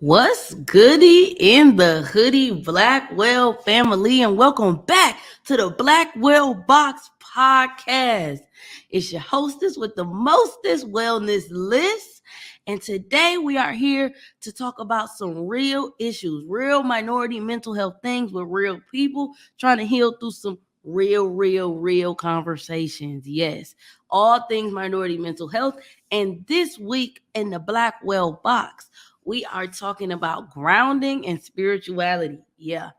What's goody in the hoodie, Blackwell family, and welcome back to the Blackwell Box Podcast. It's your hostess with the mostest Wellness Liss, and today we are here to talk about some real issues, real minority mental health things with real people trying to heal through some real conversations. Yes, all things minority mental health. And this week in the Blackwell Box, we are talking about grounding and spirituality. Yeah,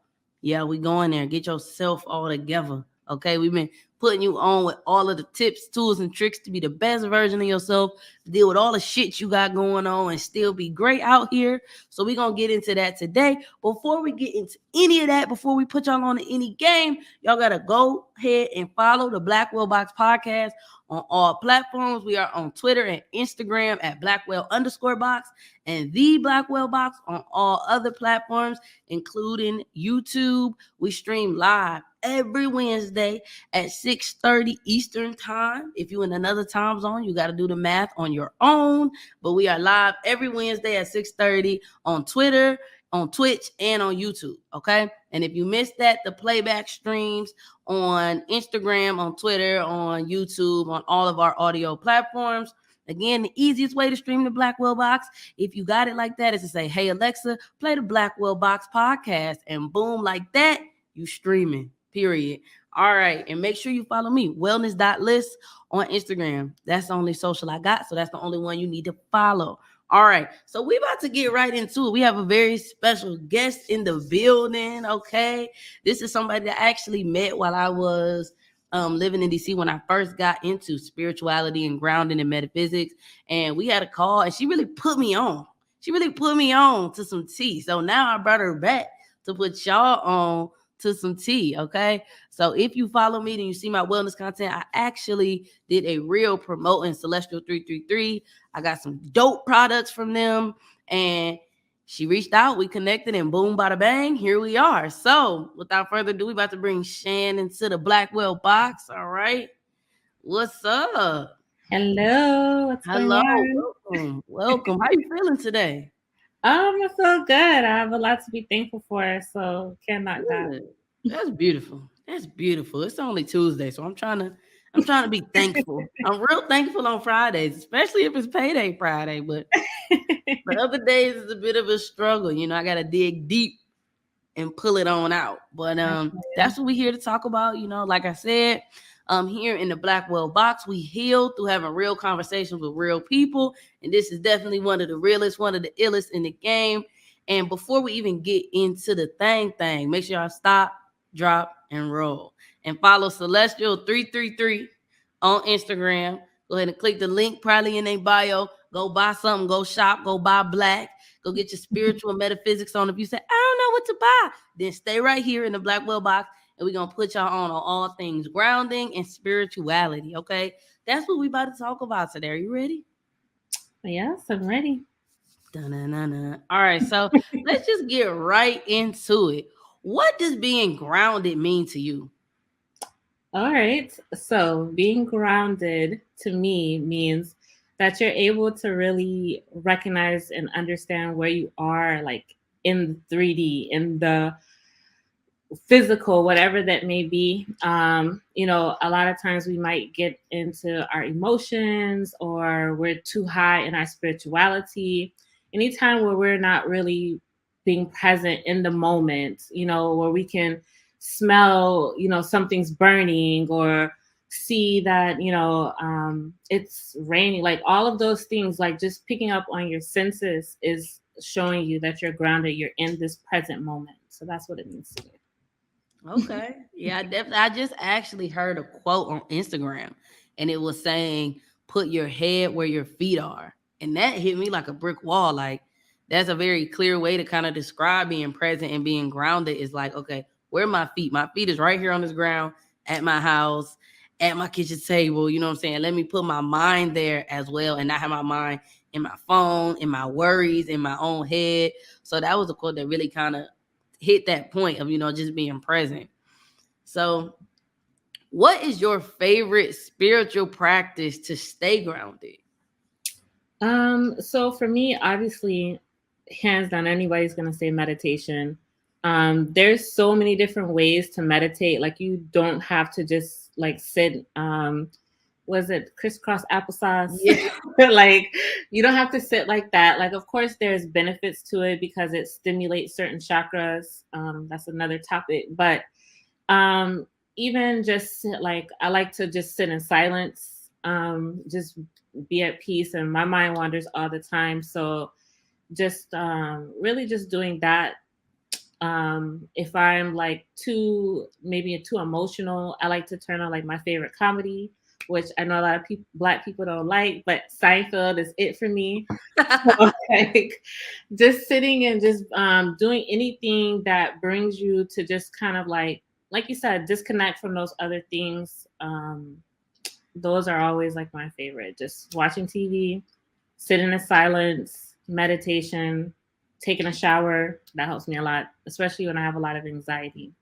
we going there. Get yourself all together. Okay, we've been putting you on with all of the tips, tools, and tricks to be the best version of yourself, deal with all the shit you got going on, and still be great out here. So we're gonna get into that today. Before we get into any of that, before we put y'all on to any game, y'all gotta go ahead and follow the Blackwell Box Podcast on all platforms. We are on Twitter and Instagram at Blackwell_box and the Blackwell Box on all other platforms, including YouTube. We stream live every Wednesday at 6:30 Eastern time. If you're in another time zone, you got to do the math on your own. But we are live every Wednesday at 6:30 on Twitter, on Twitch, and on YouTube. Okay. And if you missed that, the playback streams on Instagram, on Twitter, on YouTube, on all of our audio platforms. Again, the easiest way to stream the Blackwell Box, if you got it like that, is to say, "Hey Alexa, play the Blackwell Box podcast," and boom, like that, you streaming. Period. All right, and make sure you follow me, wellness.liss on Instagram. That's the only social I got, so that's the only one you need to follow. All right, so we about to get right into it. We have a very special guest in the building. Okay, this is somebody that I actually met while I was living in DC when I first got into spirituality and grounding and metaphysics. And we had a call, and she really put me on. She really put me on to some tea. So now I brought her back to put y'all on to some tea. Okay. So if you follow me and you see my wellness content, I actually did a real promoting Celestial 333. I got some dope products from them, and she reached out, we connected, and boom, bada bang, here we are. So without further ado, we about to bring Shan into the Blackwell Box. All right. What's up? Hello, what's going Hello. on? Welcome. How you feeling today? I feel good. I have a lot to be thankful for, so can't knock that. Good. That's beautiful. That's beautiful. It's only Tuesday, so I'm trying to be thankful. I'm real thankful on Fridays, especially if it's payday Friday. But the other days is a bit of a struggle. I gotta dig deep and pull it on out. But that's what we're here to talk about. Like I said, here in the Blackwell Box, we heal through having real conversations with real people. And this is definitely one of the realest, one of the illest in the game. And before we even get into the thing, make sure y'all stop, drop, and roll. And follow Celestial 333 on Instagram. Go ahead and click the link probably in their bio. Go buy something, go shop, go buy black. Go get your spiritual metaphysics on. If you say, "I don't know what to buy," then stay right here in the Blackwell Box, and we're going to put y'all on all things grounding and spirituality, okay? That's what we about to talk about today. Are you ready? Yes, I'm ready. Dun-dun-dun-dun. All right, so let's just get right into it. What does being grounded mean to you? All right. So being grounded to me means that you're able to really recognize and understand where you are, like in the 3D, in the physical, whatever that may be. A lot of times we might get into our emotions or we're too high in our spirituality. Anytime where we're not really being present in the moment, where we can smell, something's burning or see that, it's raining, like all of those things, like just picking up on your senses is showing you that you're grounded, you're in this present moment. So that's what it means to me. Okay. Yeah, I just actually heard a quote on Instagram, and it was saying, "Put your head where your feet are." And that hit me like a brick wall. Like, that's a very clear way to kind of describe being present and being grounded is like, okay, where are my feet? My feet is right here on this ground at my house, at my kitchen table. You know what I'm saying? Let me put my mind there as well and not have my mind in my phone, in my worries, in my own head. So that was a quote that really kind of hit that point of, just being present. So, what is your favorite spiritual practice to stay grounded? So for me, obviously, hands down, anybody's going to say meditation. There's so many different ways to meditate. Like, you don't have to just like sit, was it crisscross applesauce? Yeah. Like, you don't have to sit like that. Like, of course, there's benefits to it because it stimulates certain chakras. That's another topic. But um, even just like, I like to just sit in silence, just be at peace, and my mind wanders all the time. So just really just doing that. If I'm like maybe too emotional, I like to turn on like my favorite comedy, which I know a lot of people, black people, don't like, but Seinfeld is it for me. So, like, just sitting and just doing anything that brings you to just kind of like you said, disconnect from those other things. Those are always like my favorite. Just watching TV, sitting in silence, meditation, taking a shower. That helps me a lot, especially when I have a lot of anxiety.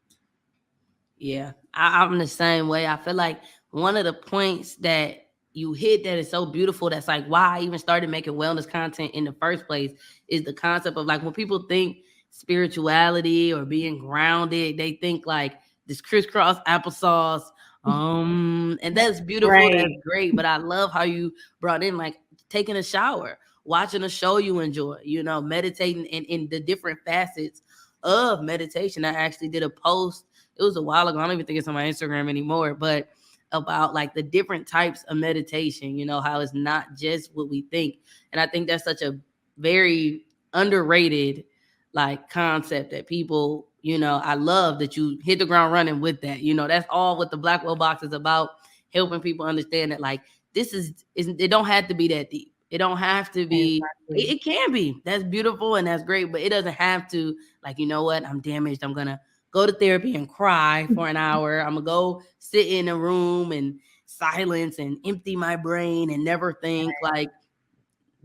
Yeah, I'm the same way. I feel like one of the points that you hit that is so beautiful, that's like why I even started making wellness content in the first place, is the concept of like when people think spirituality or being grounded, they think like this crisscross applesauce. And that's beautiful, that's Right. great. But I love how you brought in like taking a shower, watching a show you enjoy, meditating in the different facets of meditation. I actually did a post, it was a while ago, I don't even think it's on my Instagram anymore, but about like the different types of meditation, how it's not just what we think. And I think that's such a very underrated like concept that people, I love that you hit the ground running with that. That's all what the Blackwell box is about, helping people understand that like this is it don't have to be that deep. It don't have to be, Exactly. it can be. That's beautiful and that's great, but it doesn't have to, like, you know what, I'm damaged, I'm gonna go to therapy and cry for an hour. I'm gonna go sit in a room and silence and empty my brain and never think. Like,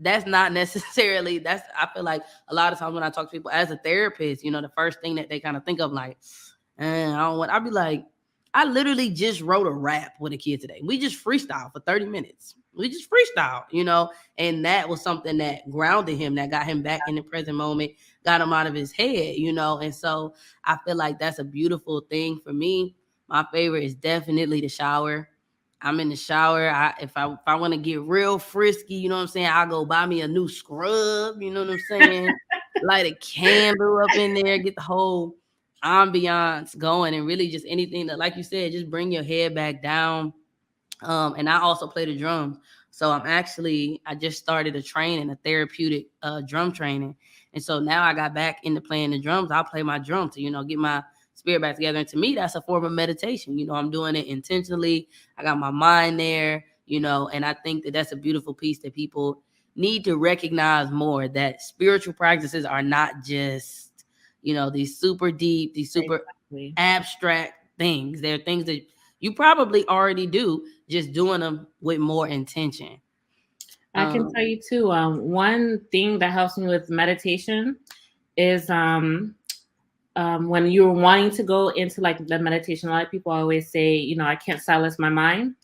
that's not necessarily, that's, I feel like a lot of times when I talk to people as a therapist, the first thing that they kind of think of like, I don't want, I'll be like, I literally just wrote a rap with a kid today. We just freestyle for 30 minutes. We just freestyle, and that was something that grounded him, that got him back in the present moment, got him out of his head, and so I feel like that's a beautiful thing for me. My favorite is definitely the shower. I'm in the shower. If I want to get real frisky, you know what I'm saying, I'll go buy me a new scrub, you know what I'm saying? Light a candle up in there, get the whole ambiance going, and really just anything that, like you said, just bring your head back down. And I also play the drums. So I just started a therapeutic drum training. And so now I got back into playing the drums. I'll play my drum to, get my spirit back together. And to me, that's a form of meditation. I'm doing it intentionally. I got my mind there, and I think that that's a beautiful piece that people need to recognize more, that spiritual practices are not just, these super deep, these super Exactly. abstract things. They're things that you probably already do, just doing them with more intention. I can tell you too. One thing that helps me with meditation is when you're wanting to go into like the meditation. A lot of people always say, I can't silence my mind.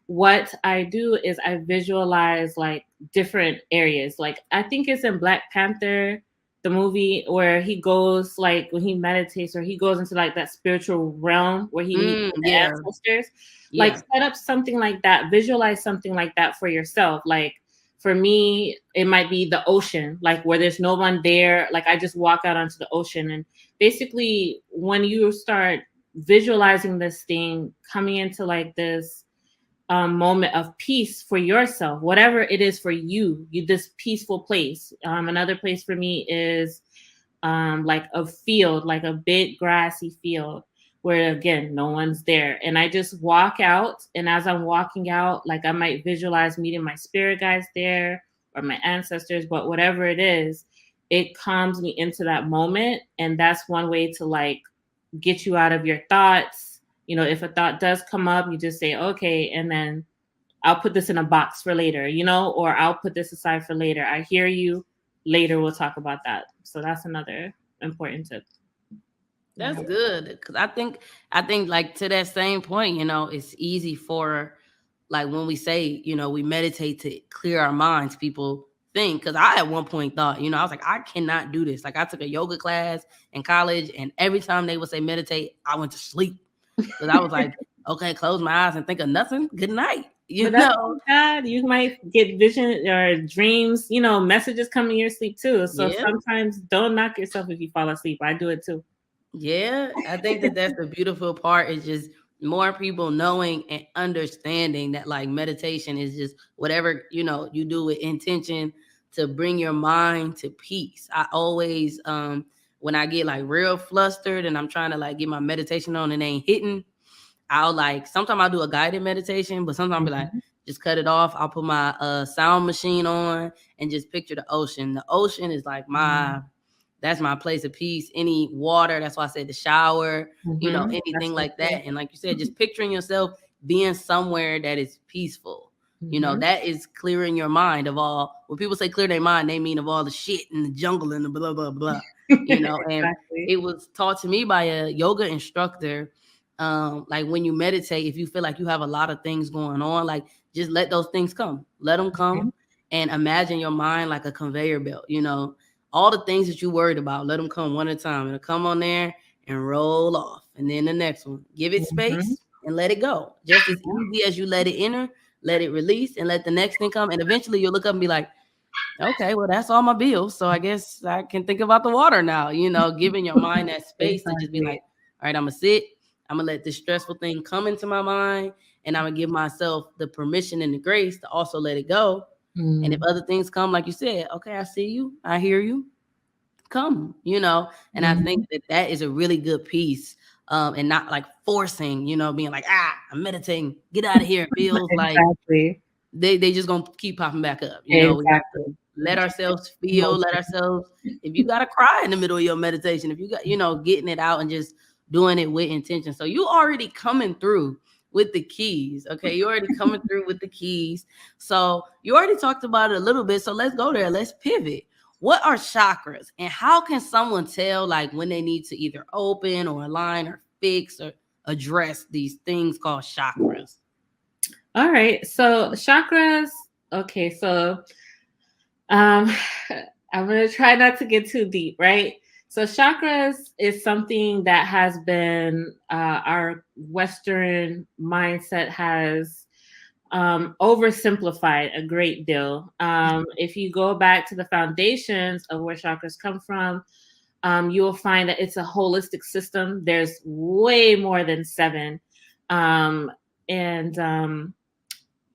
What I do is I visualize like different areas. Like, I think it's in Black Panther, the movie, where he goes, like, when he meditates, or he goes into like that spiritual realm where he meets with the Yeah, ancestors. Like, yeah. set up something like that, visualize something like that for yourself. Like, for me, it might be the ocean, like where there's no one there. Like, I just walk out onto the ocean. And basically, when you start visualizing this thing coming into like this moment of peace for yourself, whatever it is for you, this peaceful place. Another place for me is like a field, like a big grassy field where, again, no one's there. And I just walk out. And as I'm walking out, like, I might visualize meeting my spirit guides there or my ancestors, but whatever it is, it calms me into that moment. And that's one way to like get you out of your thoughts. If a thought does come up, you just say, okay, and then I'll put this in a box for later, or I'll put this aside for later. I hear you. Later, we'll talk about that. So that's another important tip. That's good, because I think like to that same point, it's easy for, like, when we say, we meditate to clear our minds, people think, because I at one point thought, I was like, I cannot do this. Like, I took a yoga class in college, and every time they would say meditate, I went to sleep because I was like, okay, close my eyes and think of nothing. Good night. But that's God. You might get vision or dreams, messages come in your sleep too. So Yeah. sometimes don't knock yourself if you fall asleep. I do it too. Yeah, I think that that's the beautiful part is just more people knowing and understanding that like meditation is just whatever, you do with intention to bring your mind to peace. I always when I get like real flustered and I'm trying to like get my meditation on and ain't hitting, I'll like sometimes I'll do a guided meditation, but sometimes I'll be like Mhm. just cut it off. I'll put my sound machine on and just picture the ocean. The ocean is like that's my place of peace. Any water, that's why I said the shower, That's anything so like cool. that. And like you said, just picturing yourself being somewhere that is peaceful. Mhm. That is clearing your mind of all. When people say clear their mind, they mean of all the shit in the jungle and the blah blah blah. And Exactly. it was taught to me by a yoga instructor. Like when you meditate, if you feel like you have a lot of things going on, like just let those things come. Let them Mhm. come and imagine your mind like a conveyor belt, all the things that you worried about, let them come one at a time. It'll come on there and roll off. And then the next one, give it Mhm. space and let it go. Just as easy as you let it enter, let it release and let the next thing come. And eventually you'll look up and be like, okay, well, that's all my bills. So I guess I can think about the water now, giving your mind that space to just be Exactly. like, all right, I'm going to sit. I'm going to let this stressful thing come into my mind. And I'm going to give myself the permission and the grace to also let it go. And if Mm. other things come, like you said, okay, I see you. I hear you, come, and I think Mhm. that that is a really good piece, and not like forcing, being like, I'm meditating, get out of here. It feels like Exactly. they just gonna keep popping back up. We have to Exactly. let ourselves feel, let Emotion. ourselves, if you gotta cry in the middle of your meditation, if you got, getting it out and just doing it with intention. So you already coming through with the keys. Okay, you already coming through with the keys. So you already talked about it a little bit. So let's go there. Let's pivot. What are chakras and how can someone tell like when they need to either open or align or fix or address these things called chakras? All right. So chakras. Okay. So um, I'm gonna try not to get too deep, right? So chakras is something that has been our Western mindset has oversimplified a great deal. If you go back to the foundations of where chakras come from, you will find that it's a holistic system. There's way more than seven. Um, and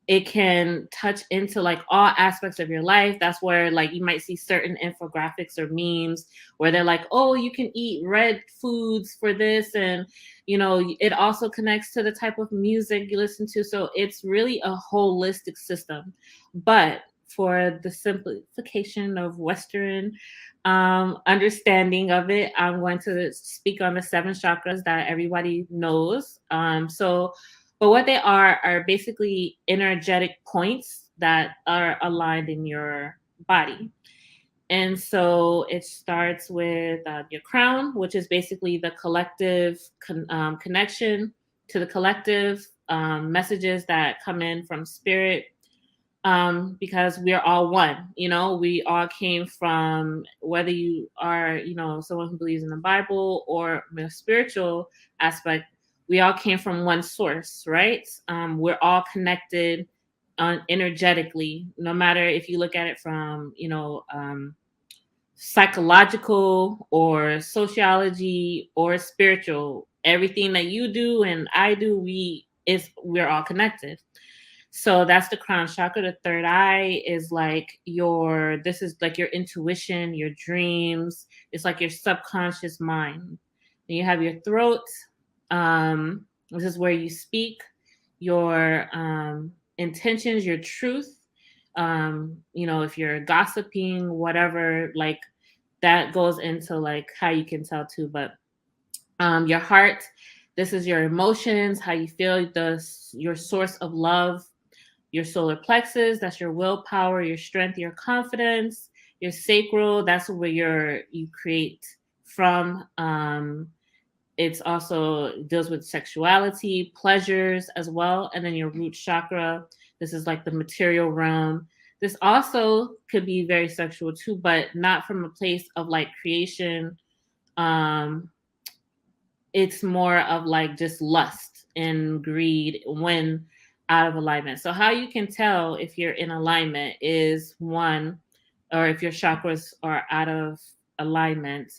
it can touch into like all aspects of your life. That's where like you might see certain infographics or memes where they're like, oh, you can eat red foods for this. And, it also connects to the type of music you listen to. So it's really a holistic system. But for the simplification of Western understanding of it, I'm going to speak on the seven chakras that everybody knows. But what they are basically energetic points that are aligned in your body. And so it starts with your crown, which is basically the collective connection to the collective messages that come in from spirit, because we're all one. We all came from, whether you are, someone who believes in the Bible or the spiritual aspect, we all came from one source, right? We're all connected energetically, no matter if you look at it from, psychological or sociology or spiritual. Everything that you do and I do, we're all connected. So that's the crown chakra. The third eye is like this is like your intuition, your dreams. It's like your subconscious mind. Then you have your throat. This is where you speak your intentions, your truth. If you're gossiping, whatever, like that goes into like how you can tell too. But your heart, this is your emotions, how you feel, your source of love. Your solar plexus, that's your willpower, your strength, your confidence. Your sacral, that's where you create from. It's also deals with sexuality, pleasures as well. And then your root chakra, this is like the material realm. This also could be very sexual too, but not from a place of like creation. Um, it's more of like just lust and greed when out of alignment. So how you can tell if you're in alignment is one, or if your chakras are out of alignment,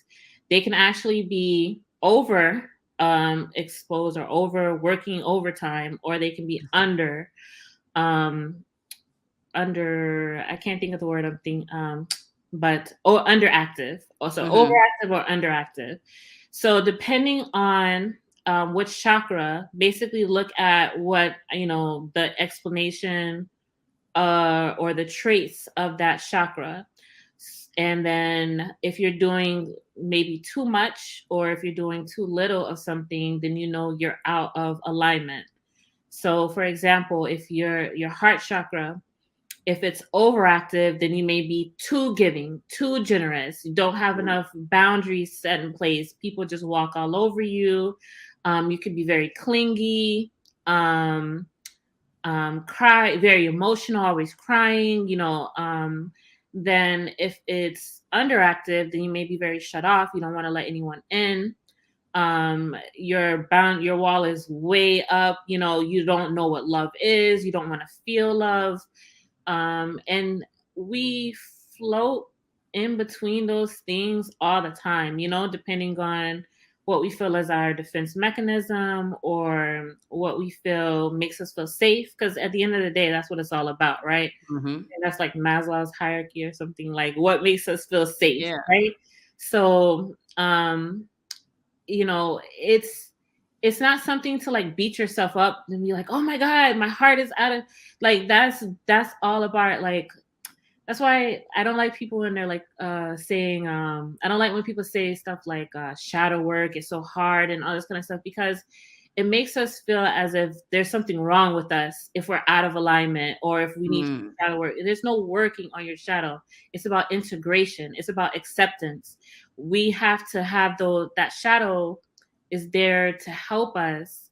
they can actually be over exposed or over working overtime, or they can be um under, I can't think of the word I'm thinking, but or underactive, also overactive or underactive. So depending on which chakra, basically look at what, the explanation or the traits of that chakra. And then if you're doing maybe too much, or if you're doing too little of something, then you're out of alignment. So for example, if your heart chakra, if it's overactive, then you may be too giving, too generous. You don't have enough boundaries set in place. People just walk all over you. You could be very clingy, cry, very emotional, always crying. Then if it's underactive, then you may be very shut off. You don't want to let anyone in. Your wall is way up. You don't know what love is. You don't want to feel love. And we float in between those things all the time, depending on what we feel is our defense mechanism, or what we feel makes us feel safe. Because at the end of the day, that's what it's all about, right? And that's like Maslow's hierarchy or something, like what makes us feel safe, right? So, it's not something to like beat yourself up and be like, oh my God, my heart is out of, like, that's all about, like, that's why I don't like people when they're like saying, I don't like when people say stuff like shadow work is so hard and all this kind of stuff, because it makes us feel as if there's something wrong with us if we're out of alignment, or if we need shadow work. There's no working on your shadow. It's about integration. It's about acceptance. We have to have that shadow is there to help us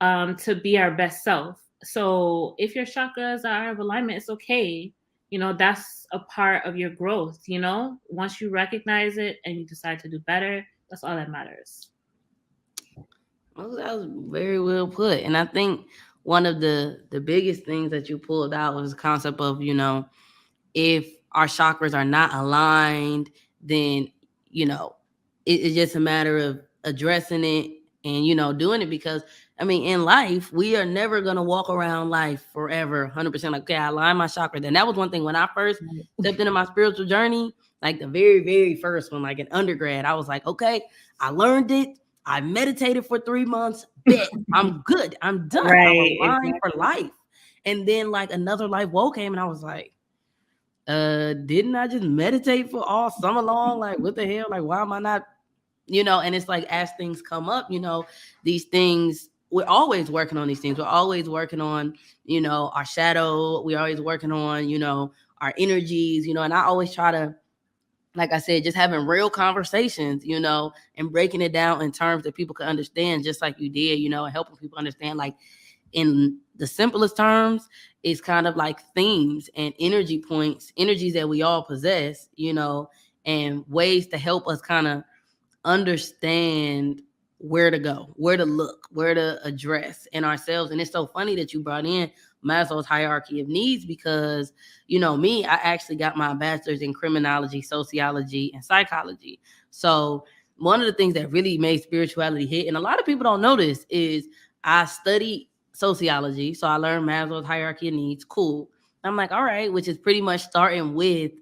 to be our best self. So if your chakras are out of alignment, it's okay. That's a part of your growth. Once you recognize it and you decide to do better, that's all that matters. Well, that was very well put. And I think one of the biggest things that you pulled out was the concept of, if our chakras are not aligned, then, it's just a matter of addressing it and, doing it. Because, in life, we are never going to walk around life forever 100% like, okay, I align my chakras. And that was one thing when I first stepped into my spiritual journey, like the very, very first one, like in undergrad, I was like, okay, I learned it. I meditated for 3 months. Bet I'm good. I'm done. Right, I'm aligned for life. And then like another life woe came, and I was like, didn't I just meditate for all summer long? Like, what the hell? Like, why am I not, and it's like, as things come up, these things, we're always working on these things. We're always working on, our shadow. We're always working on, our energies, and I always try to, like I said, just having real conversations, and breaking it down in terms that people can understand, just like you did, and helping people understand, like, in the simplest terms, it's kind of like themes and energy points, energies that we all possess, and ways to help us kind of understand where to go, where to look, where to address in ourselves. And it's so funny that you brought in Maslow's hierarchy of needs, because, me, I actually got my bachelor's in criminology, sociology, and psychology. So one of the things that really made spirituality hit, and a lot of people don't know this, is I studied sociology. So I learned Maslow's hierarchy of needs. Cool. I'm like, all right, which is pretty much starting with,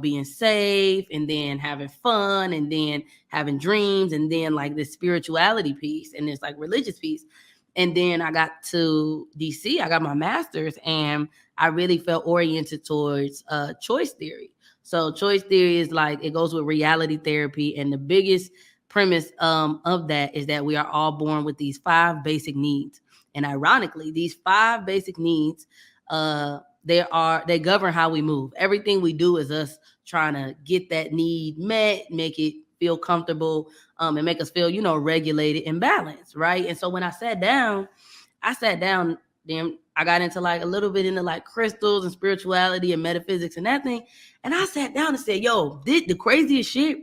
being safe, and then having fun, and then having dreams, and then like this spirituality piece, and this like religious piece. And then I got to DC, I got my master's, and I really felt oriented towards choice theory. So choice theory is like, it goes with reality therapy. And the biggest premise of that is that we are all born with these 5 basic needs. And ironically, these 5 basic needs, they govern how we move. Everything we do is us trying to get that need met, make it feel comfortable, and make us feel, regulated and balanced, right? And so when I sat down Then I got into like a little bit into like crystals and spirituality and metaphysics and that thing. And I sat down and said, yo, the craziest shit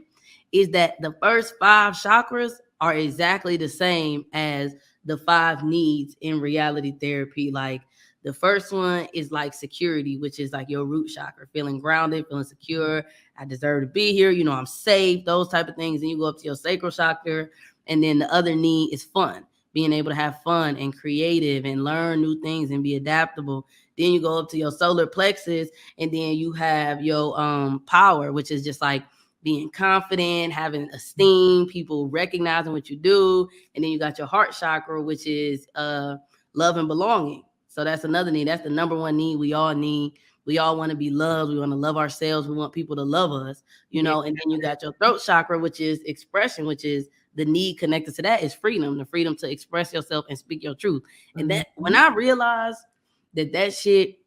is that the first 5 chakras are exactly the same as the 5 needs in reality therapy. Like the first one is like security, which is like your root chakra, feeling grounded, feeling secure. I deserve to be here. You know, I'm safe, those type of things. And you go up to your sacral chakra. And then the other need is fun, being able to have fun and creative and learn new things and be adaptable. Then you go up to your solar plexus, and then you have your power, which is just like being confident, having esteem, people recognizing what you do. And then you got your heart chakra, which is love and belonging. So that's another need. That's the number one need we all need. We all want to be loved. We want to love ourselves. We want people to love us, you know. And then you got your throat chakra, which is expression, which is the need connected to that is freedom, the freedom to express yourself and speak your truth. And that when I realized that shit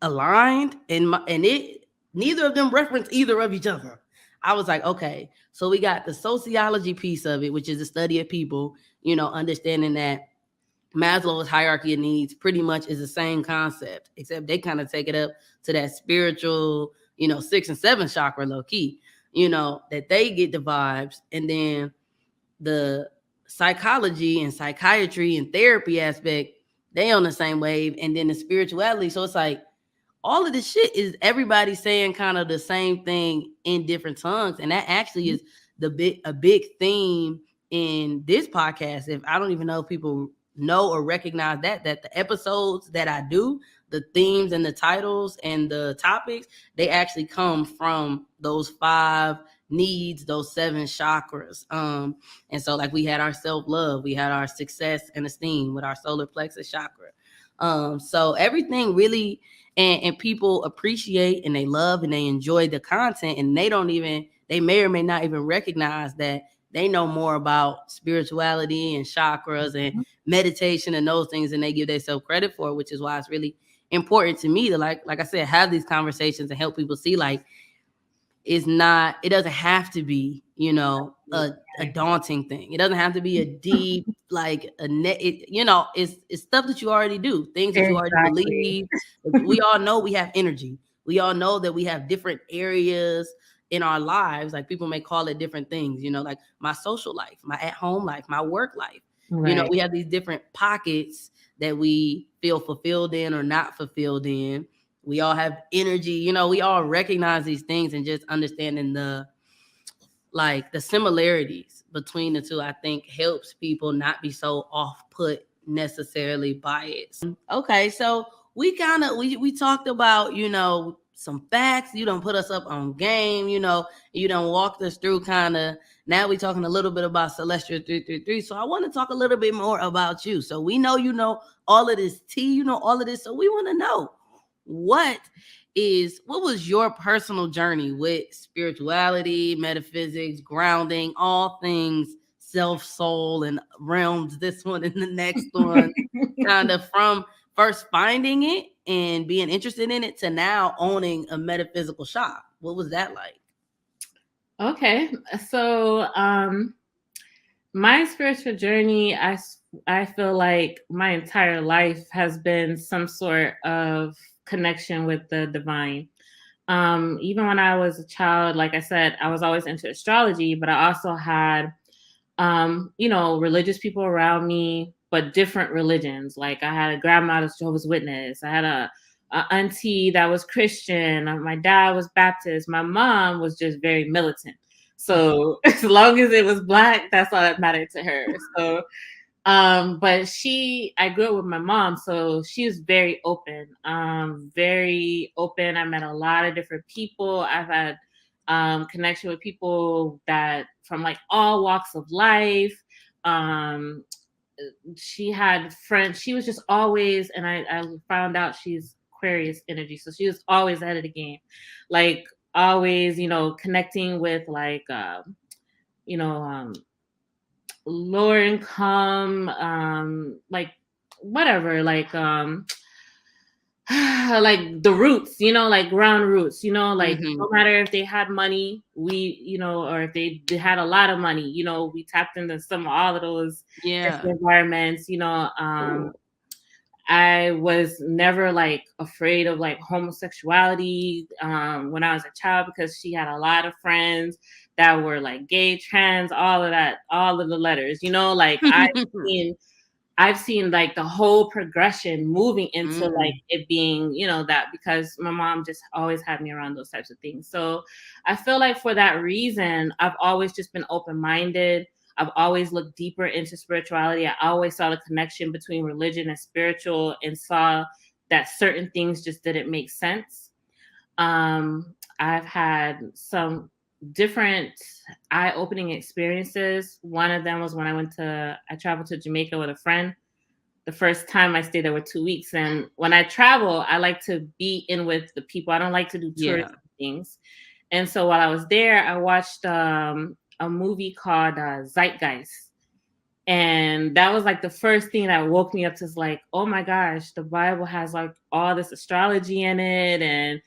aligned and it neither of them reference either of each other, I was like, okay, so we got the sociology piece of it, which is the study of people, you know, understanding that Maslow's hierarchy of needs pretty much is the same concept, except they kind of take it up to that spiritual, you know, 6 and 7 chakra low key, you know, that they get the vibes. And then the psychology and psychiatry and therapy aspect, they on the same wave. And then the spirituality. So it's like all of this shit is everybody saying kind of the same thing in different tongues. And that actually is a big theme in this podcast. If I don't even know if people know or recognize that the episodes that I do, the themes and the titles and the topics, they actually come from those 5 needs, those 7 chakras. And so like we had our self-love, we had our success and esteem with our solar plexus chakra. So everything really, and people appreciate and they love and they enjoy the content, and they may or may not even recognize that they know more about spirituality and chakras and meditation and those things, and they give themselves credit for it, which is why it's really important to me to like I said, have these conversations and help people see like it doesn't have to be, you know, a daunting thing. It doesn't have to be a deep, like you know, it's stuff that you already do, things that you already believe. We all know we have energy. We all know that we have different areas in our lives. Like people may call it different things, you know, like my social life, my at-home life, my work life. Right. You know, we have these different pockets that we feel fulfilled in or not fulfilled in. We all have energy, you know, we all recognize these things, and just understanding the similarities between the two, I think helps people not be so off put necessarily by it. Okay, so we talked about, you know, some facts. You don't put us up on game, you know, you don't walk us through kind of, now we're talking a little bit about Celestial 333. So I want to talk a little bit more about you. So we know, you know, all of this tea, you know, all of this. So we want to know what was your personal journey with spirituality, metaphysics, grounding, all things self, soul, and realms, this one and the next one, kind of from first finding it and being interested in it to now owning a metaphysical shop. What was that like? Okay, so my spiritual journey, I feel like my entire life has been some sort of connection with the divine. Even when I was a child, like I said, I was always into astrology, but I also had, you know, religious people around me, but different religions. Like I had a grandma that's Jehovah's Witness. I had a auntie that was Christian. My dad was Baptist. My mom was just very militant. So as long as it was Black, that's all that mattered to her. So but I grew up with my mom, so she was very open. Very open. I met a lot of different people. I've had connection with people that from like all walks of life. She had friends. She was just always, and I found out she's Aquarius energy, so she was always ahead of the game. Like always, you know, connecting with like you know, lower income, like whatever, like like the roots, you know, like ground roots, you know, like no matter if they had money, you know, or if they had a lot of money, you know, we tapped into all of those environments, you know. I was never like afraid of like homosexuality when I was a child, because she had a lot of friends that were like gay, trans, all of that, all of the letters, like I've seen like the whole progression moving into like it being, that, because my mom just always had me around those types of things. So I feel like for that reason, I've always just been open-minded. I've always looked deeper into spirituality. I always saw the connection between religion and spiritual, and saw that certain things just didn't make sense. I've had some different eye-opening experiences. One of them was when I traveled to Jamaica with a friend. The first time I stayed there with 2 weeks. And when I travel, I like to be in with the people. I don't like to do tourist things. And so while I was there, I watched a movie called Zeitgeist. And that was like the first thing that woke me up to, like, oh my gosh, the Bible has like all this astrology in it. And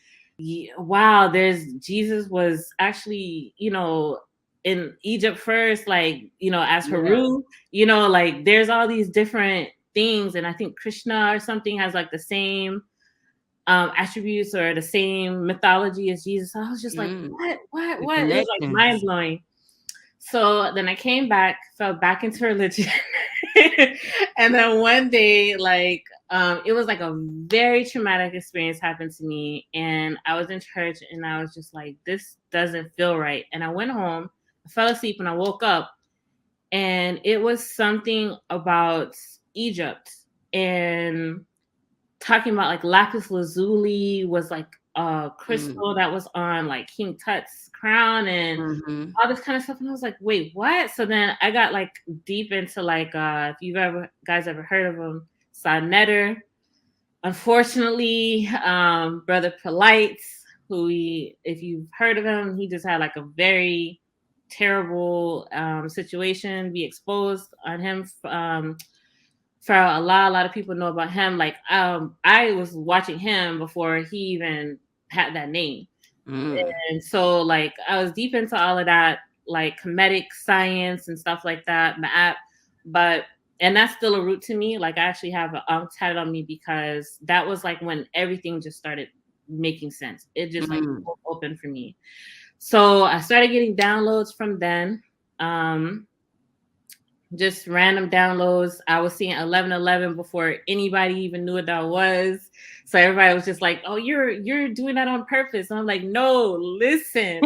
wow, Jesus was actually, in Egypt first, like, as Haru, like there's all these different things. And I think Krishna or something has like the same attributes or the same mythology as Jesus. So I was just like, what? It was like mind blowing. So then I came back, fell back into religion. And then one day, like, it was like a very traumatic experience happened to me. And I was in church and I was just like, this doesn't feel right. And I went home, I fell asleep, and I woke up, and it was something about Egypt, and talking about like lapis lazuli was like a crystal that was on like King Tut's crown, and all this kind of stuff. And I was like, wait, what? So then I got like deep into like, if you've guys ever heard of him, Netter. Unfortunately, Brother Polite, who if you've heard of him, he just had like a very terrible situation be exposed on him. For a lot of people know about him. Like, I was watching him before he even had that name. And so like I was deep into all of that, like comedic science and stuff like that, and that's still a root to me. Like, I actually have a tatted on me, because that was like when everything just started making sense. It just like opened for me. So I started getting downloads from then. Just random downloads. I was seeing 1111 before anybody even knew what that was. So everybody was just like, "Oh, you're doing that on purpose." And I'm like, "No, listen."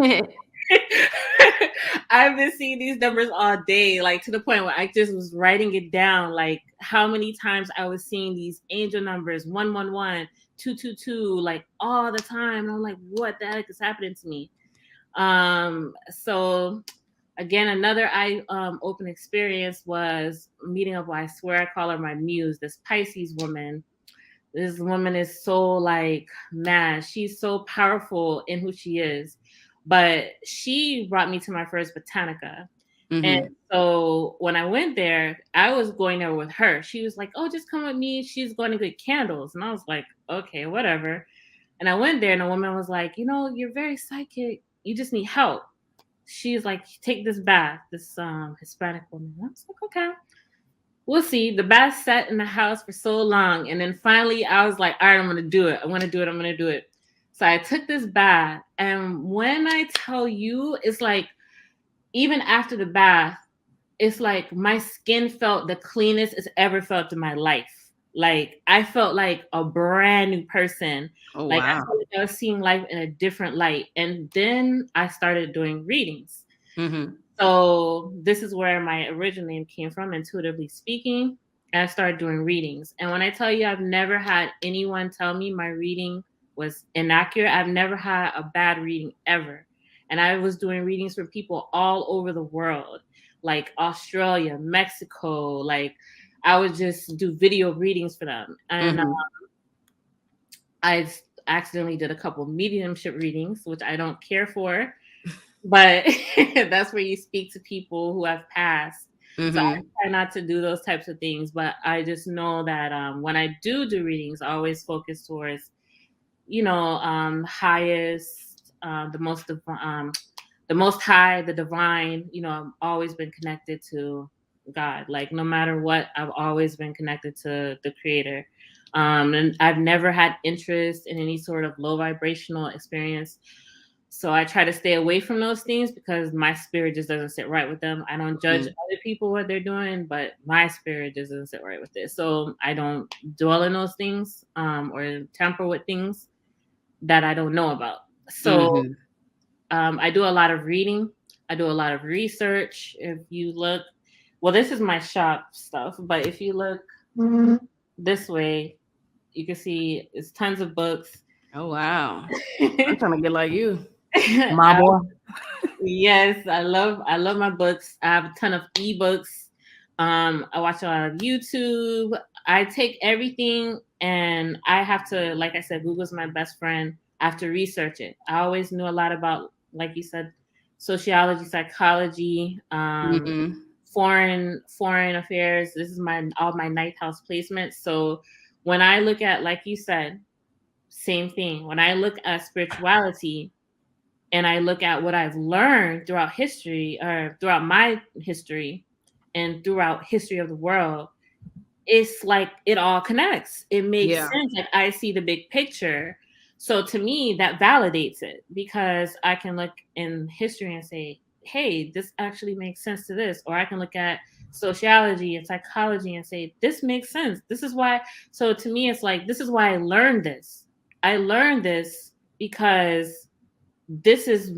I've been seeing these numbers all day, like to the point where I just was writing it down, like how many times I was seeing these angel numbers, 111, 222, like all the time. And I'm like, what the heck is happening to me? So again, another eye-open experience was meeting up with, I swear I call her my muse, this Pisces woman. This woman is so like, man, she's so powerful in who she is. But she brought me to my first Botanica. And so when I went there, I was going there with her. She was like, oh, just come with me. She's going to get candles. And I was like, okay, whatever. And I went there, and a woman was like, you're very psychic. You just need help. She's like, take this bath, this Hispanic woman. I was like, okay, we'll see. The bath sat in the house for so long. And then finally I was like, all right, I'm going to do it. I'm going to do it. So I took this bath. And when I tell you, it's like, even after the bath, it's like my skin felt the cleanest it's ever felt in my life. Like, I felt like a brand new person. Oh, like, wow. I felt like I was seeing life in a different light. And then I started doing readings. So this is where my original name came from, Intuitively Speaking. And I started doing readings. And when I tell you, I've never had anyone tell me my reading was inaccurate. I've never had a bad reading ever. And I was doing readings for people all over the world, like Australia, Mexico. Like, I would just do video readings for them. And I accidentally did a couple mediumship readings, which I don't care for. But that's where you speak to people who have passed. So I try not to do those types of things. But I just know that when I do readings, I always focus towards, highest, the most high, the divine. I've always been connected to God. Like, no matter what, I've always been connected to the Creator. And I've never had interest in any sort of low vibrational experience. So I try to stay away from those things because my spirit just doesn't sit right with them. I don't judge other people what they're doing, but my spirit just doesn't sit right with it. So I don't dwell in those things or tamper with things that I don't know about. So I do a lot of reading. I do a lot of research. If you look, well, this is my shop stuff, but if you look this way, you can see it's tons of books. Oh, wow. I'm trying to get like you, my boy. Yes, I love my books. I have a ton of ebooks. I watch a lot of YouTube. I take everything and I have to, like I said, Google's my best friend. I have to research it. I always knew a lot about, like you said, sociology, psychology, foreign affairs. This is all my ninth house placements. So when I look at, like you said, same thing. When I look at spirituality, and I look at what I've learned throughout history or throughout my history and throughout history of the world, it's like it all connects. It makes sense. Like I see the big picture. So to me, that validates it because I can look in history and say, hey, this actually makes sense to this. Or I can look at sociology and psychology and say, this makes sense. This is why. So to me, it's like, this is why I learned this. I learned this because this is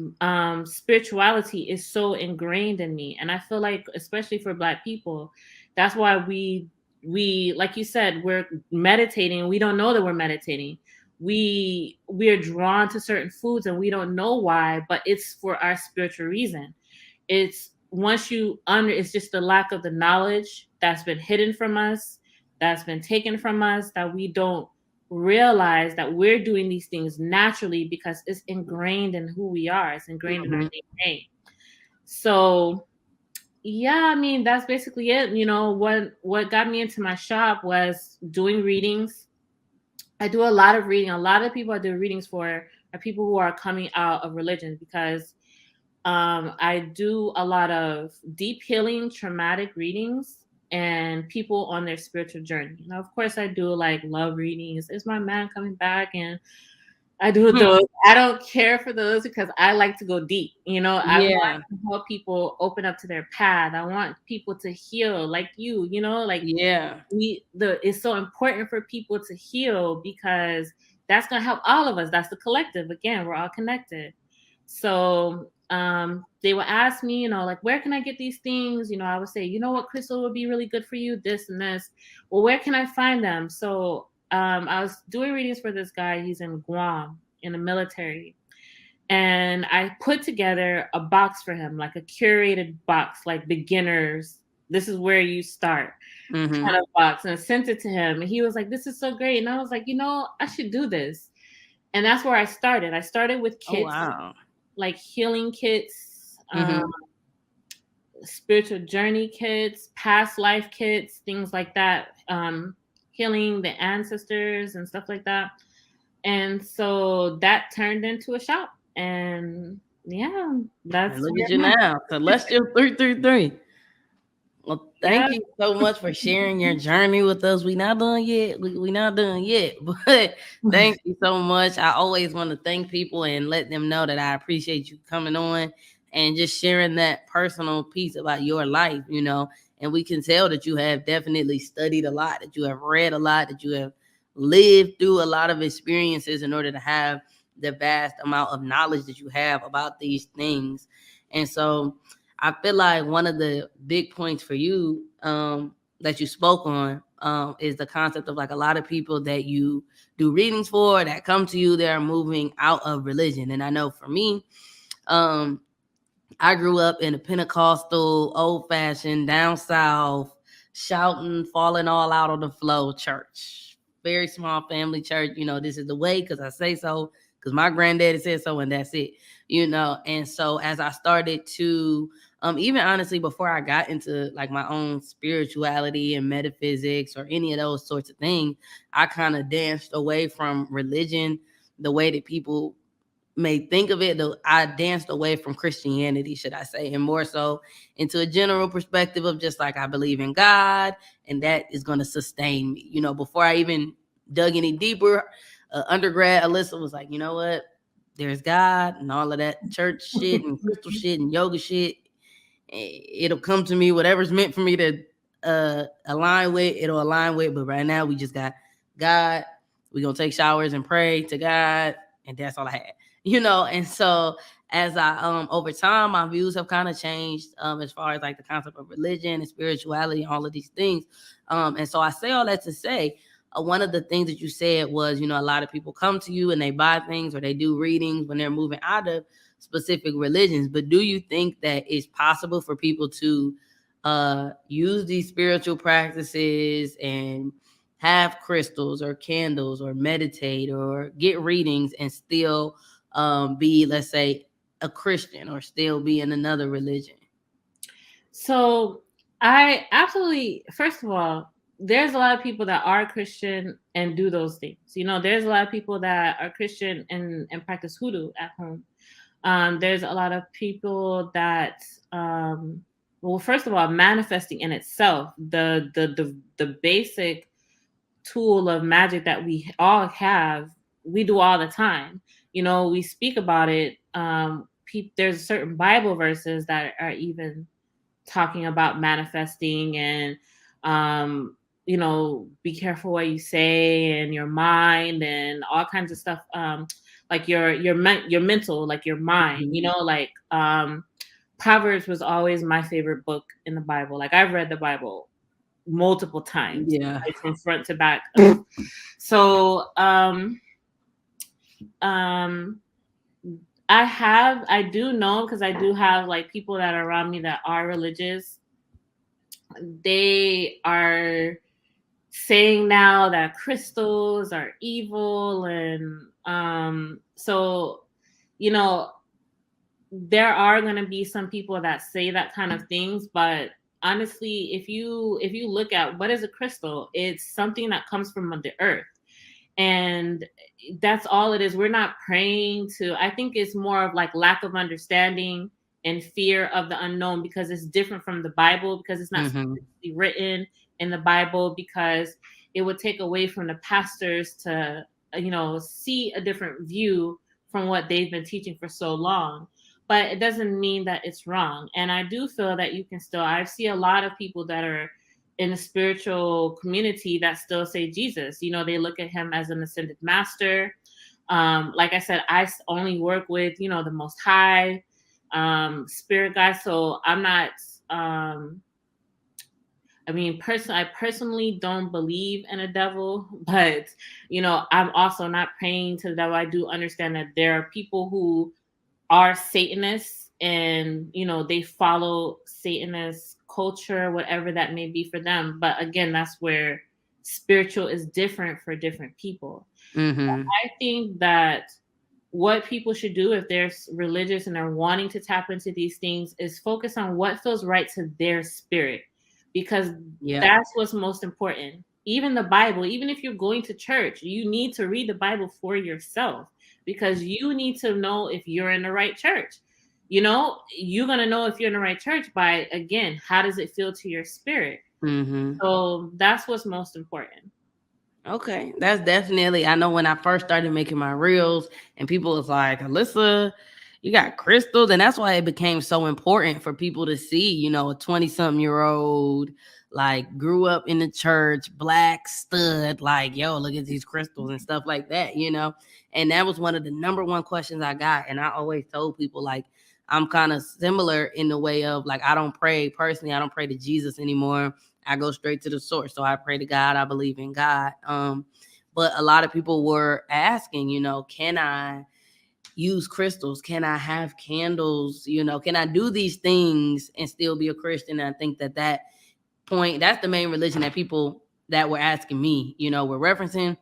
spirituality is so ingrained in me, and I feel like especially for Black people, that's why we like you said, we're meditating, we don't know that we're meditating. We are drawn to certain foods and we don't know why, but it's for our spiritual reason. It's once you it's just the lack of the knowledge that's been hidden from us, that's been taken from us, that we don't realize that we're doing these things naturally because it's ingrained in who we are. It's ingrained in our DNA. So yeah, I mean, that's basically it. You know, what got me into my shop was doing readings. I do a lot of reading. A lot of people I do readings for are people who are coming out of religion because I do a lot of deep healing, traumatic readings, and people on their spiritual journey. Now, of course, I do like love readings. Is my man coming back? And I do those. I don't care for those because I like to go deep. You know, I want to help people open up to their path. I want people to heal, like you know, like it's so important for people to heal because that's gonna help all of us. That's the collective. Again, we're all connected. So they would ask me, you know, like, where can I get these things? You know, I would say, you know what, crystal would be really good for you, this and this. Well, where can I find them? So I was doing readings for this guy. He's in Guam in the military. And I put together a box for him, like a curated box, like beginners. This is where you start kind of box. And I sent it to him. And he was like, this is so great. And I was like, you know, I should do this. And that's where I started. I started with kits, like healing kits, spiritual journey kits, past life kits, things like that. Healing the ancestors and stuff like that. And so that turned into a shop. And yeah, that's and look at you now. Celestial 333. Well, thank you so much for sharing your journey with us. We not done yet. We not done yet. But thank you so much. I always want to thank people and let them know that I appreciate you coming on and just sharing that personal piece about your life, you know. And we can tell that you have definitely studied a lot, that you have read a lot, that you have lived through a lot of experiences in order to have the vast amount of knowledge that you have about these things. And so I feel like one of the big points for you that you spoke on is the concept of like a lot of people that you do readings for that come to you, they're moving out of religion. And I know for me, I grew up in a Pentecostal, old-fashioned, down south, shouting, falling all out on the floor church. Very small family church. You know, this is the way because I say so, because my granddaddy said so, and that's it. You know, and so as I started to, even honestly, before I got into like my own spirituality and metaphysics or any of those sorts of things, I kind of danced away from religion the way that people may think of it, though. I danced away from Christianity, should I say, and more so into a general perspective of just like I believe in God and that is going to sustain me. You know, before I even dug any deeper. Undergrad, Alyssa was like, you know what? There's God and all of that church shit and crystal shit and yoga shit. It'll come to me, whatever's meant for me to align with, it'll align with. But right now, we just got God. We're going to take showers and pray to God. And that's all I had, And so as I, over time, my views have kind of changed as far as like the concept of religion and spirituality and all of these things. And so I say all that to say, one of the things that you said was, a lot of people come to you and they buy things or they do readings when they're moving out of specific religions. But do you think that it's possible for people to use these spiritual practices and have crystals or candles or meditate or get readings and still be, let's say, a Christian or still be in another religion? So I absolutely, first of all, there's a lot of people that are Christian and do those things. There's a lot of people that are Christian and practice hoodoo at home. There's a lot of people that, well, first of all, manifesting in itself, the basic tool of magic that we all have, we do all the time. We speak about it. There's certain Bible verses that are even talking about manifesting and, be careful what you say and your mind and all kinds of stuff. Like your mental, like your mind, Proverbs was always my favorite book in the Bible. Like I've read the Bible multiple times, like from front to back. So, I do know, because I do have like people that are around me that are religious. They are saying now that crystals are evil. And so, there are going to be some people that say that kind of things. But honestly, if you look at what is a crystal, it's something that comes from the earth. And that's all it is. We're not praying to, I think it's more of like lack of understanding and fear of the unknown, because it's different from the Bible, because it's not specifically written in the Bible, because it would take away from the pastors to, see a different view from what they've been teaching for so long. But it doesn't mean that it's wrong. And I do feel that you can still, I see a lot of people that are in the spiritual community that still say Jesus. They look at him as an ascended master. Like I said, I only work with, the Most High spirit guys. So I'm not, I personally don't believe in a devil, but, I'm also not praying to the devil. I do understand that there are people who are Satanists and, they follow Satanist culture, whatever that may be for them. But again, that's where spiritual is different for different people. I think that what people should do if they're religious and are wanting to tap into these things is focus on what feels right to their spirit, because that's what's most important. Even the Bible, even if you're going to church, you need to read the Bible for yourself, because you need to know if you're in the right church. You're going to know if you're in the right church by, again, how does it feel to your spirit? So that's what's most important. Okay, that's definitely, I know when I first started making my reels and people was like, Alyssa, you got crystals. And that's why it became so important for people to see, a 20-something-year-old, like grew up in the church, black stud, like, yo, look at these crystals and stuff like that, And that was one of the number one questions I got. And I always told people, like, I'm kind of similar in the way of, like, I don't pray personally. I don't pray to Jesus anymore. I go straight to the source. So I pray to God. I believe in God. But a lot of people were asking, can I use crystals? Can I have candles? Can I do these things and still be a Christian? And I think that point, that's the main religion that people that were asking me, were referencing.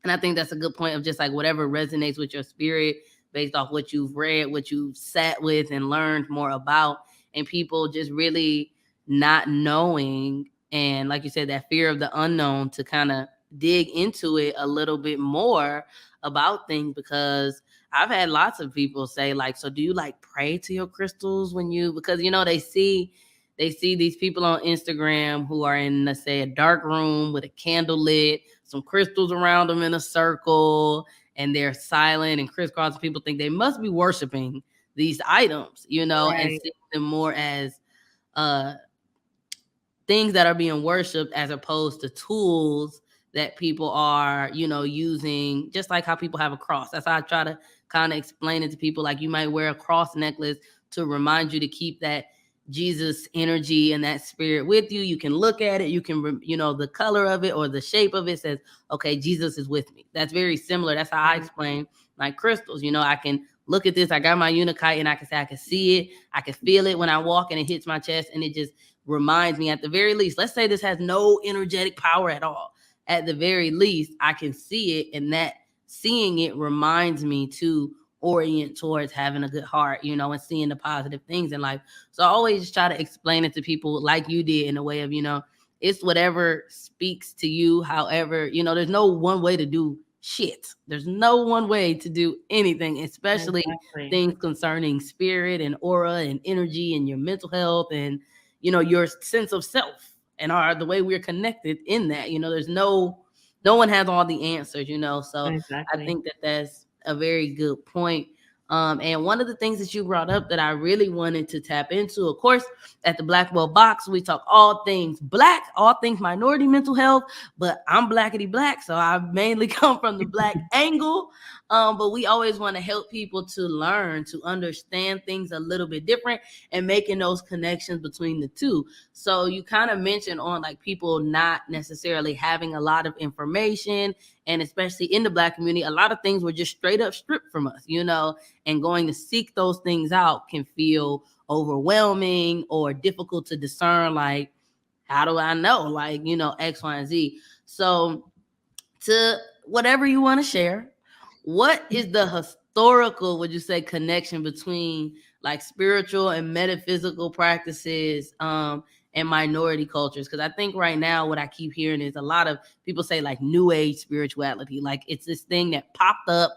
And I think that's a good point of just like whatever resonates with your spirit based off what you've read, what you've sat with and learned more about, and people just really not knowing. And like you said, that fear of the unknown, to kind of dig into it a little bit more about things, because I've had lots of people say, like, so do you like pray to your crystals when you, because, they see they see these people on Instagram who are in, let's say, a dark room with a candle lit, some crystals around them in a circle, and they're silent and crisscross. People think they must be worshiping these items, and Right. seeing them more as uh things that are being worshipped as opposed to tools that people are, using, just like how people have a cross. That's how I try to kind of explain it to people. Like, you might wear a cross necklace to remind you to keep that Jesus energy and that spirit with you. You can look at it, you can, the color of it or the shape of it says, okay, Jesus is with me. That's very similar. That's how I explain like crystals. I can look at this. I got my unakite and I can say, I can see it. I can feel it when I walk and it hits my chest, and it just reminds me, at the very least, let's say this has no energetic power at all. At the very least, I can see it, and that seeing it reminds me to orient towards having a good heart, and seeing the positive things in life. So I always try to explain it to people like you did, in a way of, it's whatever speaks to you. However, there's no one way to do shit. There's no one way to do anything, especially Exactly. things concerning spirit and aura and energy and your mental health and your sense of self and the way we're connected in that. There's no one has all the answers. So I Exactly. think that that's a very good point. And one of the things that you brought up that I really wanted to tap into, of course, at the Blackwell Box, we talk all things Black, all things minority mental health, but I'm Blackity Black, so I mainly come from the Black angle. But we always want to help people to learn, to understand things a little bit different and making those connections between the two. So you kind of mentioned on like people not necessarily having a lot of information, and especially in the Black community, a lot of things were just straight up stripped from us, and going to seek those things out can feel overwhelming or difficult to discern. Like, how do I know? Like, X, Y, and Z. So, to whatever you want to share, what is the historical, would you say, connection between like spiritual and metaphysical practices and minority cultures? Because I think right now what I keep hearing is a lot of people say like new age spirituality, like it's this thing that popped up,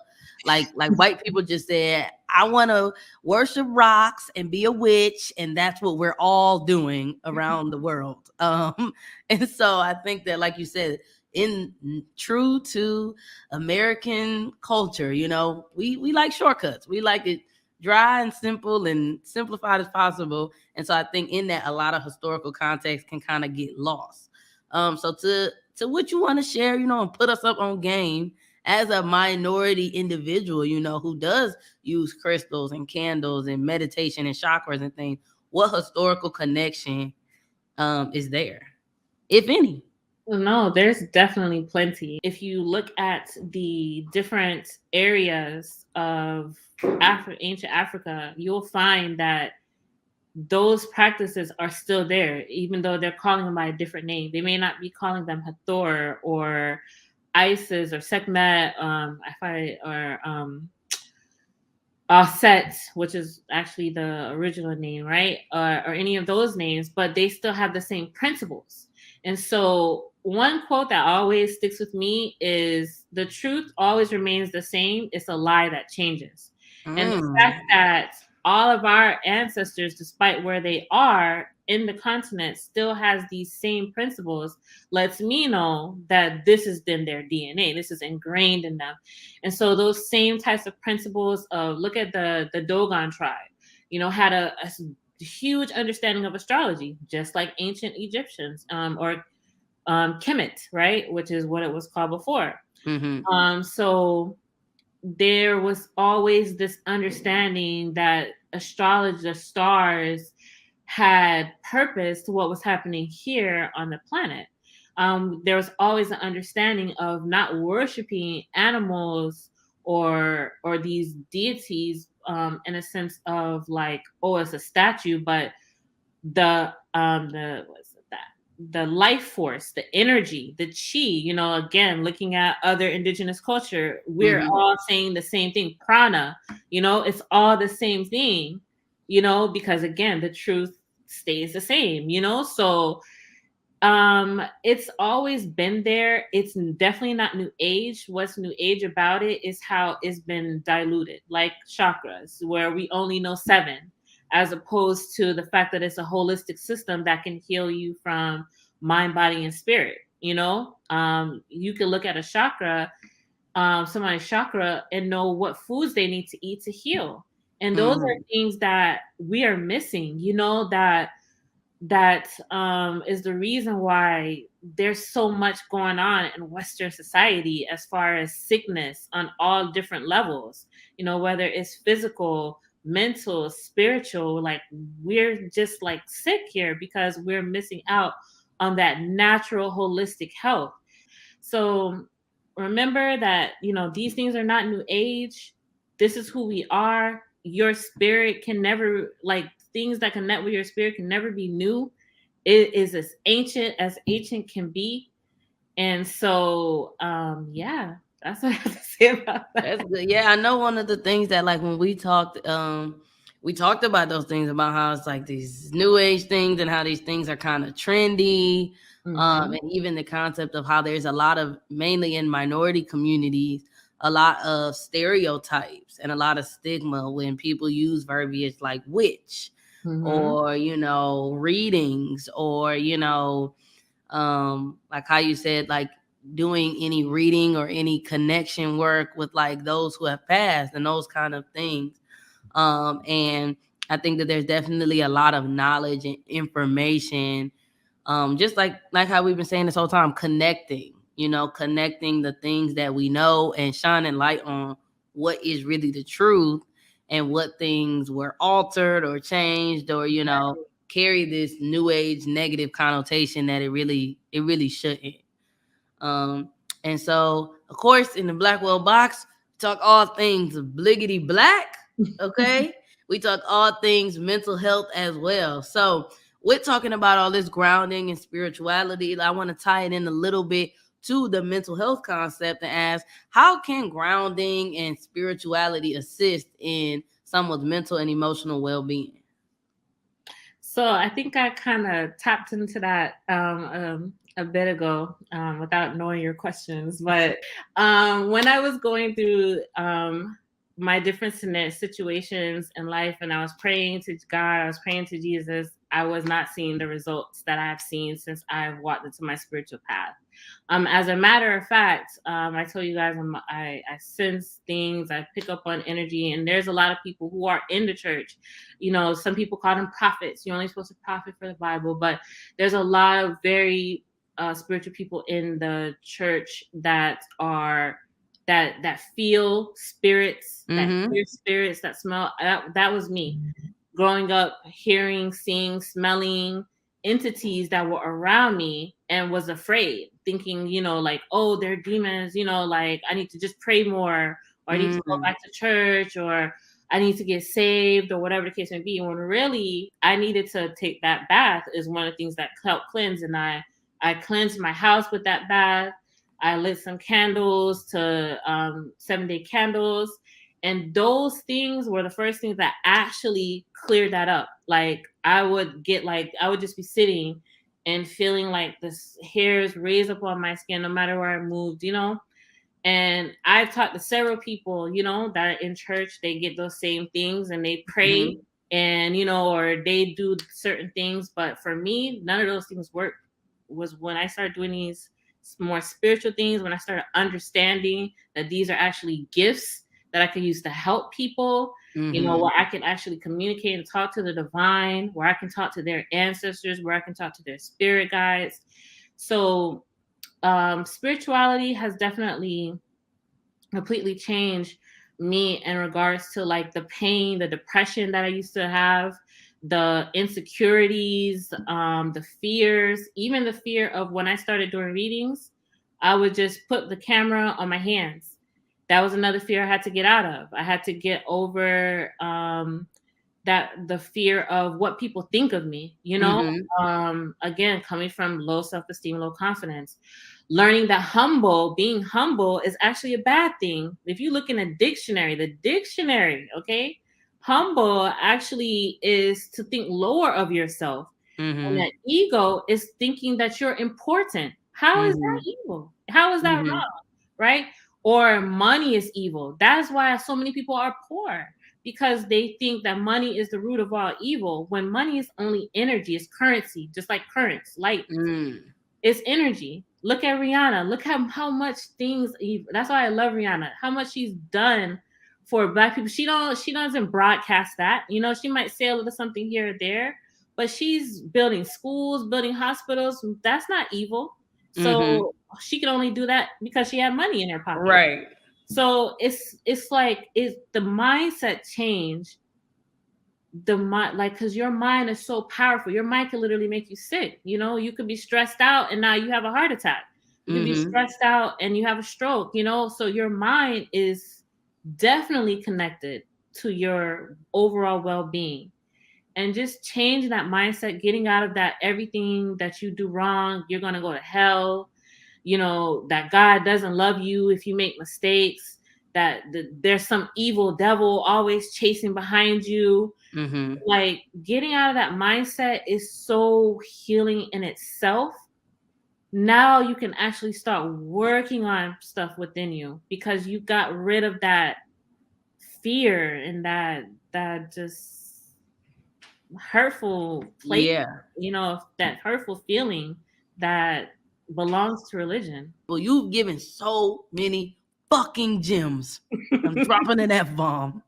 like white people just said, I want to worship rocks and be a witch, and that's what we're all doing around the world. And so I think that, like you said, in true to American culture, we like shortcuts. We like it dry and simple and simplified as possible. And so I think in that, a lot of historical context can kind of get lost. So to what you want to share, and put us up on game as a minority individual, who does use crystals and candles and meditation and chakras and things, what historical connection is there, if any? No, there's definitely plenty. If you look at the different areas of ancient Africa, you'll find that those practices are still there, even though they're calling them by a different name. They may not be calling them Hathor or Isis or Sekhmet, Set, which is actually the original name, right? Or any of those names, but they still have the same principles. And so, one quote that always sticks with me is, the truth always remains the same. It's a lie that changes. And the fact that all of our ancestors, despite where they are in the continent, still has these same principles lets me know that this is in their DNA. This is ingrained in them. And so those same types of principles of, look at the Dogon tribe, had a huge understanding of astrology, just like ancient Egyptians, or Kemet, right? Which is what it was called before. So there was always this understanding that astrology, the stars, had purpose to what was happening here on the planet. There was always an understanding of not worshiping animals or these deities, in a sense of like, oh, it's a statue, but what's that? The life force, the energy, the chi. Again, looking at other indigenous culture, we're all saying the same thing. Prana, it's all the same thing. Because again, the truth stays the same. So it's always been there. It's definitely not new age. What's new age about it is how it's been diluted, like chakras, where we only know 7. as opposed to the fact that it's a holistic system that can heal you from mind, body, and spirit. You can look at a chakra, somebody's chakra, and know what foods they need to eat to heal. And those are Mhm. things that we are missing, that is the reason why there's so much going on in Western society as far as sickness on all different levels, whether it's physical, mental, spiritual. Like, we're just like sick here because we're missing out on that natural holistic health. So remember that, these things are not new age. This is who we are. Your spirit can never, like, things that connect with your spirit can never be new. It is as ancient can be. And so, yeah, that's what I have to say about that. That's good. Yeah, I know one of the things that, like, when we talked about those things about how it's like these new age things and how these things are kind of trendy. Mm-hmm. And even the concept of how there's a lot of, mainly in minority communities, a lot of stereotypes and a lot of stigma when people use verbiage like witch Mm-hmm. or, readings or, like how you said, like doing any reading or any connection work with like those who have passed and those kind of things. And I think that there's definitely a lot of knowledge and information, just like how we've been saying this whole time, connecting the things that we know and shining light on what is really the truth and what things were altered or changed or carry this new age negative connotation that it really shouldn't. um, and so, of course, in the Blackwell box, we talk all things bliggity black. Okay, we talk all things mental health as well. So, we're talking about all this grounding and spirituality. I want to tie it in a little bit to the mental health concept and ask, how can grounding and spirituality assist in someone's mental and emotional well-being? So I think I kind of tapped into that a bit ago, without knowing your questions. But when I was going through my different situations in life, and I was praying to God, I was praying to Jesus, I was not seeing the results that I have seen since I've walked into my spiritual path. As a matter of fact, I told you guys, I sense things, I pick up on energy, and there's a lot of people who are in the church. Some people call them prophets. You're only supposed to prophet for the Bible, but there's a lot of very spiritual people in the church that feel spirits, that Mm-hmm. hear spirits, that smell. That was me growing up, hearing, seeing, smelling entities that were around me, and was afraid, thinking, like, oh, they're demons, like, I need to just pray more, or I need to go Mm-hmm. back to church, or I need to get saved, or whatever the case may be. When really I needed to take that bath is one of the things that helped cleanse. And I cleansed my house with that bath. I lit some candles to 7-day candles. And those things were the first things that actually cleared that up. Like, I would just be sitting and feeling like this hairs raise up on my skin no matter where I moved. And I've talked to several people, that are in church. They get those same things and they pray, Mm-hmm. and, or they do certain things. But for me, none of those things work. Was when I started doing these more spiritual things, when I started understanding that these are actually gifts that I could use to help people, Mm-hmm. where I can actually communicate and talk to the divine, where I can talk to their ancestors, where I can talk to their spirit guides. So spirituality has definitely completely changed me in regards to, like, the pain, the depression that I used to have, the insecurities, the fears, even the fear of when I started doing readings, I would just put the camera on my hands. That was another fear I had to get out of. I had to get over that the fear of what people think of me, Mm-hmm. again, coming from low self-esteem, low confidence, learning that being humble is actually a bad thing. If you look in a dictionary, okay, humble actually is to think lower of yourself. And Mm-hmm. that ego is thinking that you're important. How is that Mm-hmm. evil? How is that Mm-hmm. wrong? Right? Or money is evil. That is why so many people are poor, because they think that money is the root of all evil, when money is only energy, it's currency, just like currents, light. It's energy. Look at Rihanna. Look how much things. That's why I love Rihanna. How much she's done for Black people. She doesn't broadcast that. You know, she might say a little something here or there, but she's building schools, building hospitals. That's not evil. So she could only do that because she had money in her pocket. Right. So it's like the mindset change. The mind, like, because your mind is so powerful. Your mind can literally make you sick. You know, you could be stressed out and now you have a heart attack. You could be stressed out and you have a stroke, you know. So your mind is definitely connected to your overall well-being. And just changing that mindset, getting out of that everything that you do wrong, you're gonna go to hell, you know, that God doesn't love you if you make mistakes, that there's some evil devil always chasing behind you. Like, getting out of that mindset is so healing in itself. Now you can actually start working on stuff within you because you got rid of that fear and that just hurtful place, you know, that hurtful feeling that belongs to religion. Well, you've given so many fucking gems. I'm dropping an F-bomb.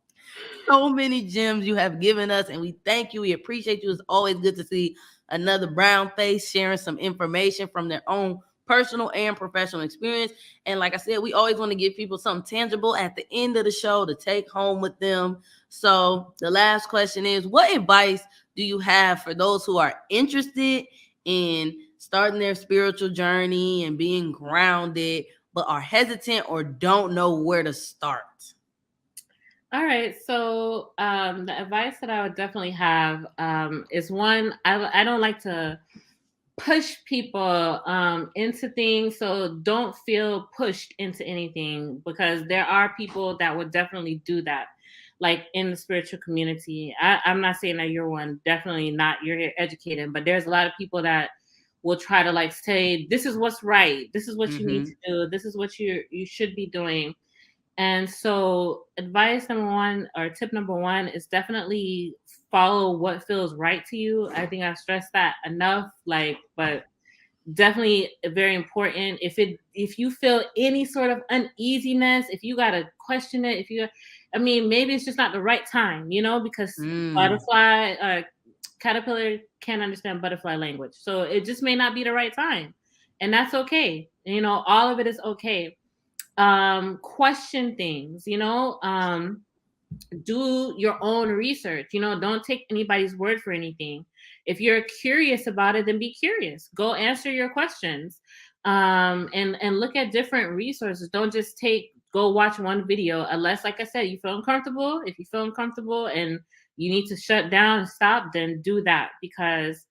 So many gems you have given us, and we thank you. We appreciate you. It's always good to see another brown face sharing some information from their own personal and professional experience. And like I said, we always want to give people something tangible at the end of the show to take home with them. So the last question is, what advice do you have for those who are interested in starting their spiritual journey and being grounded, but are hesitant or don't know where to start? All right. So the advice that I would definitely have is one, I don't like to push people into things. So don't feel pushed into anything, because there are people that would definitely do that, like in the spiritual community. I'm not saying that you're one, definitely not. You're here educated, but there's a lot of people that will try to like say, this is what's right. This is what you need to do. This is what you should be doing. And so advice number one, or tip number one, is definitely follow what feels right to you. I think I've stressed that enough, like, but definitely very important. If you feel any sort of uneasiness, if you got to question it, maybe it's just not the right time, you know, because caterpillar can't understand butterfly language. So it just may not be the right time. And that's okay. You know, all of it is okay. Question things, you know, do your own research, you know, don't take anybody's word for anything. If you're curious about it, then be curious, go answer your questions, and look at different resources. Don't just go watch one video unless, like I said, you feel uncomfortable. If you feel uncomfortable and you need to shut down and stop, then do that, because,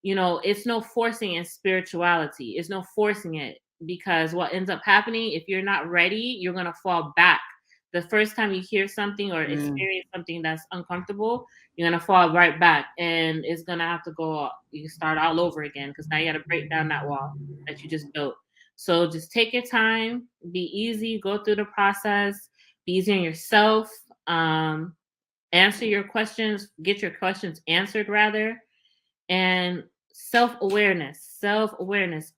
you know, it's no forcing in spirituality. It's no forcing it, because what ends up happening, if you're not ready, you're going to fall back. The first time you hear something or experience something that's uncomfortable, you're going to fall right back, and it's going to have to you start all over again, because now you got to break down that wall that you just built. So just take your time, be easy, go through the process, be easy on yourself, answer your questions, get your questions answered rather, and self-awareness,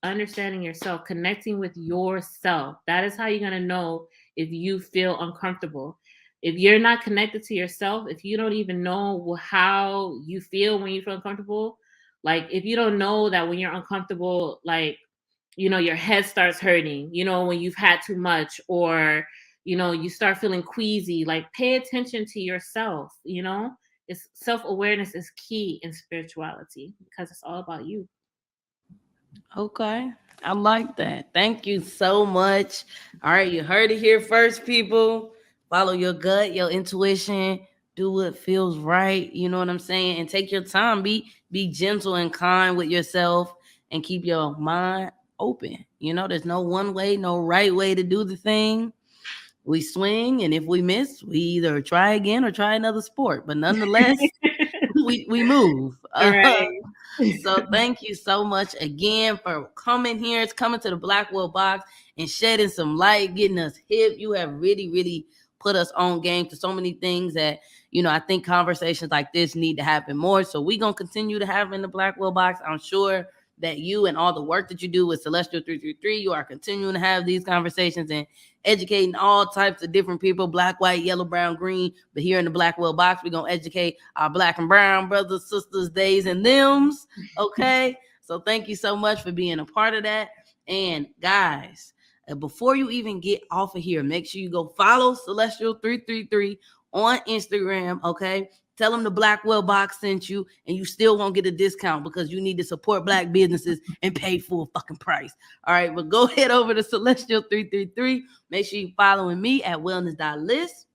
understanding yourself, connecting with yourself. That is how you're going to know if you feel uncomfortable. If you're not connected to yourself, if you don't even know how you feel when you feel uncomfortable, like if you don't know that when you're uncomfortable, like, you know, your head starts hurting, you know, when you've had too much, or, you know, you start feeling queasy, like pay attention to yourself, you know. It's self-awareness is key in spirituality, because it's all about you. Okay. I like that. Thank you so much. All right. You heard it here first, people. Follow your gut, your intuition. Do what feels right. You know what I'm saying? And take your time. Be gentle and kind with yourself, and keep your mind open. You know, there's no one way, no right way to do the thing. We swing, and if we miss, we either try again or try another sport. But nonetheless, we move. All right. So thank you so much again for coming here. It's coming to the Blackwell Box and shedding some light, getting us hip. You have really, really put us on game to so many things that, I think conversations like this need to happen more. So we're going to continue to have in the Blackwell box. I'm sure that you and all the work that you do with Celestial 333, you are continuing to have these conversations and educating all types of different people, black, white, yellow, brown, green. But here in the Blackwell box, we're going to educate our black and brown brothers, sisters, theys, and thems. Okay? So thank you so much for being a part of that. And guys, before you even get off of here, make sure you go follow Celestial 333 on Instagram, okay? Tell them the Blackwell box sent you, and you still won't get a discount because you need to support black businesses and pay full fucking price. All right, but go head over to Celestial 333. Make sure you're following me at wellness.liss.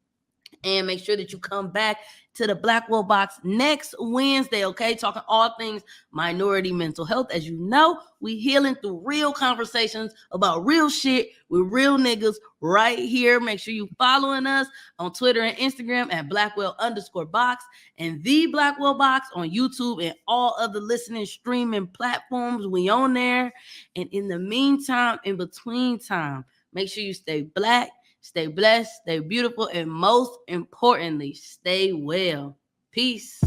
And make sure that you come back to the Blackwell box next Wednesday, okay? Talking all things minority mental health. As you know, we healing through real conversations about real shit with real niggas right here. Make sure you following us on Twitter and Instagram at Blackwell_box and the Blackwell box on YouTube and all other listening streaming platforms. We on there. And in the meantime, in between time, make sure you stay black, stay blessed, stay beautiful, and most importantly, stay well. Peace.